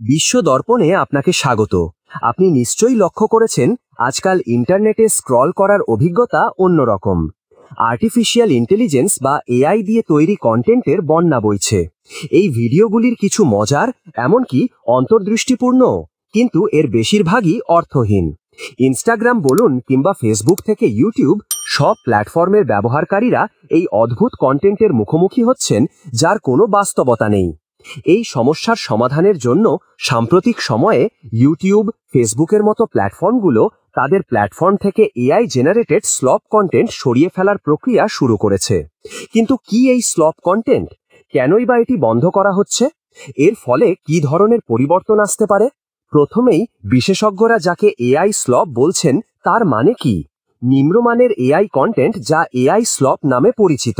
বিশ্ব দর্পণে আপনাকে স্বাগত। আপনি নিশ্চয়ই লক্ষ্য করেছেন আজকাল ইন্টারনেটে স্ক্রল করার অভিজ্ঞতা অন্যরকম। আর্টিফিশিয়াল ইন্টেলিজেন্স বা এআই দিয়ে তৈরি কন্টেন্টের বন্যা বইছে। এই ভিডিওগুলির কিছু মজার, এমনকি অন্তর্দৃষ্টিপূর্ণ, কিন্তু এর বেশিরভাগই অর্থহীন। ইনস্টাগ্রাম বলুন কিংবা ফেসবুক থেকে ইউটিউব, সব প্ল্যাটফর্মের ব্যবহারকারীরা এই অদ্ভুত কন্টেন্টের মুখোমুখি হচ্ছেন যার কোনো বাস্তবতা নেই। এই সমস্যার সমাধানের জন্য সাম্প্রতিক সময়ে ইউটিউব, ফেসবুকের মতো প্ল্যাটফর্মগুলো তাদের প্ল্যাটফর্ম থেকে এআই জেনারেটেড স্লপ কন্টেন্ট সরিয়ে ফেলার প্রক্রিয়া শুরু করেছে। কিন্তু কি এই স্লপ কন্টেন্ট? কেনই বা এটি বন্ধ করা হচ্ছে? এর ফলে কি ধরনের পরিবর্তন আসতে পারে? প্রথমেই বিশেষজ্ঞরা যাকে এআই স্লপ বলছেন তার মানে কি? নিম্নমানের এআই কন্টেন্ট যা এআই স্লপ নামে পরিচিত।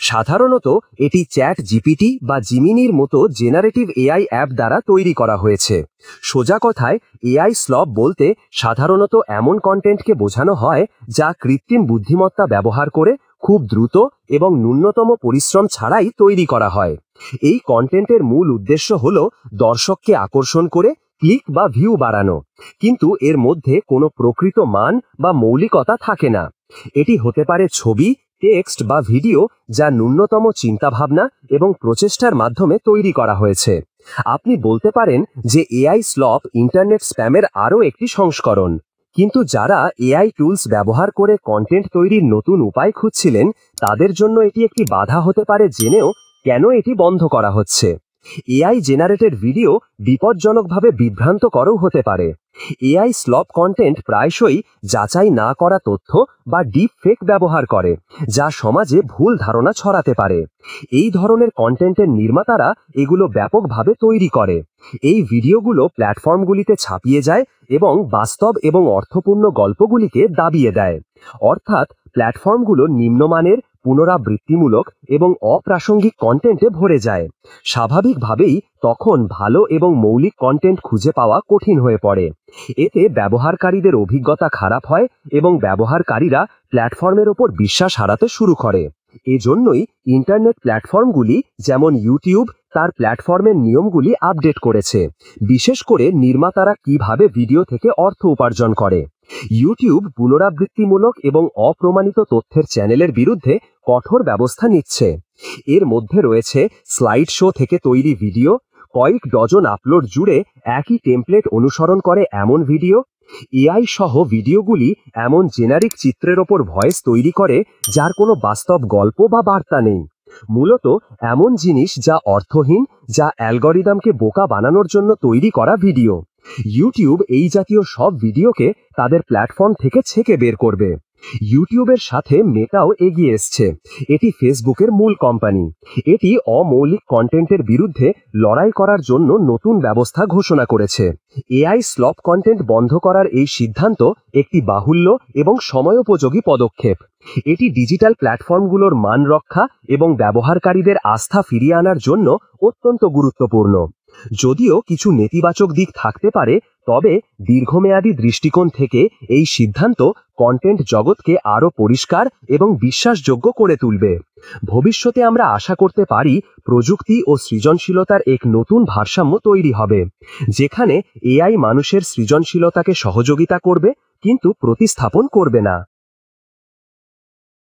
সাধারণত এটি চ্যাট জিপিটি বা জিমিনির মতো জেনারেটিভ এআই অ্যাপ দ্বারা তৈরি করা হয়েছে। সোজা কথায় এআই স্লপ বলতে সাধারণত এমন কন্টেন্টকে বোঝানো হয় যা কৃত্রিম বুদ্ধিমত্তা ব্যবহার করে খুব দ্রুত এবং ন্যূনতম পরিশ্রম ছাড়াই তৈরি করা হয়। এই কন্টেন্টের মূল উদ্দেশ্য হল দর্শককে আকর্ষণ করে ক্লিক বা ভিউ বাড়ানো, কিন্তু এর মধ্যে কোনো প্রকৃত মান বা মৌলিকতা থাকে না। এটি হতে পারে ছবি, টেক্সট বা ভিডিও যা ন্যূনতম চিন্তাভাবনা এবং প্রচেষ্টার মাধ্যমে তৈরি করা হয়েছে। আপনি বলতে পারেন যে এআই স্লপ ইন্টারনেট স্প্যামের আরও একটি সংস্করণ। কিন্তু যারা এআই টুলস ব্যবহার করে কন্টেন্ট তৈরির নতুন উপায় খুঁজছিলেন, তাদের জন্য এটি একটি বাধা হতে পারে জেনেও কেন এটি বন্ধ করা হচ্ছে। এআই জেনারেটেড ভিডিও বিপজ্জনকভাবে বিভ্রান্তকরও হতে পারে। এআই স্লপ কন্টেন্ট প্রায়শই যাচাই না করা তথ্য বা ডিপ ফেক ব্যবহার করে, যা সমাজে ভুল ধারণা ছড়াতে পারে। এই ধরনের কন্টেন্টের নির্মাতারা এগুলো ব্যাপকভাবে তৈরি করে। এই ভিডিওগুলো প্ল্যাটফর্মগুলিতে ছাপিয়ে যায় এবং বাস্তব এবং অর্থপূর্ণ গল্পগুলিকে দাবিয়ে দেয়। অর্থাৎ প্ল্যাটফর্মগুলো নিম্নমানের, পুনরাবৃত্তিমূলক এবং অপ্রাসঙ্গিক কন্টেন্টে ভরে যায়। স্বাভাবিকভাবেই তখন ভালো এবং মৌলিক কন্টেন্ট খুঁজে পাওয়া কঠিন হয়ে পড়ে। এতে ব্যবহারকারীদের অভিজ্ঞতা খারাপ হয় এবং ব্যবহারকারীরা প্ল্যাটফর্মের ওপর বিশ্বাস হারাতে শুরু করে। এজন্যই ইন্টারনেট প্ল্যাটফর্মগুলি যেমন ইউটিউব তার প্ল্যাটফর্মের নিয়মগুলি আপডেট করেছে, বিশেষ করে নির্মাতারা কিভাবে ভিডিও থেকে অর্থ উপার্জন করে। ইউটিউব পুনরাবৃত্তিমূলক এবং অপ্রমাণিত তথ্যের চ্যানেলের বিরুদ্ধে কঠোর ব্যবস্থা নিচ্ছে। এর মধ্যে রয়েছে স্লাইড শো থেকে তৈরি ভিডিও, কয়েক ডজন আপলোড জুড়ে একই টেমপ্লেট অনুসরণ করে এমন ভিডিও, এআই সহ ভিডিওগুলি এমন জেনারিক চিত্রের ওপর ভয়েস তৈরি করে যার কোনো বাস্তব গল্প বা বার্তা নেই। মূলত এমন জিনিস যা অর্থহীন, যা অ্যালগরিদমকে বোকা বানানোর জন্য তৈরি করা ভিডিও। ইউটিউব এই জাতীয় সব ভিডিওকে তাদের প্ল্যাটফর্ম থেকে ছেঁকে বের করবে। ইউটিউবের সাথে মেটাও এগিয়ে এসছে। এটি ফেসবুকের মূল কোম্পানি। এটি অমৌলিক কন্টেন্টের বিরুদ্ধে লড়াই করার জন্য নতুন ব্যবস্থা ঘোষণা করেছে। এআই স্লপ কন্টেন্ট বন্ধ করার এই সিদ্ধান্ত একটি বাহুল্য এবং সময়োপযোগী পদক্ষেপ। এটি ডিজিটাল প্ল্যাটফর্মগুলোর মান রক্ষা এবং ব্যবহারকারীদের আস্থা ফিরিয়ে আনার জন্য অত্যন্ত গুরুত্বপূর্ণ। যদিও কিছু নেতিবাচক দিক থাকতে পারে, তবে দীর্ঘমেয়াদী দৃষ্টিকোণ থেকে এই সিদ্ধান্ত কন্টেন্ট জগৎকে আরও পরিষ্কার এবং বিশ্বাসযোগ্য করে তুলবে। ভবিষ্যতে আমরা আশা করতে পারি প্রযুক্তি ও সৃজনশীলতার এক নতুন ভারসাম্য তৈরি হবে, যেখানে এআই মানুষের সৃজনশীলতাকে সহযোগিতা করবে কিন্তু প্রতিস্থাপন করবে না।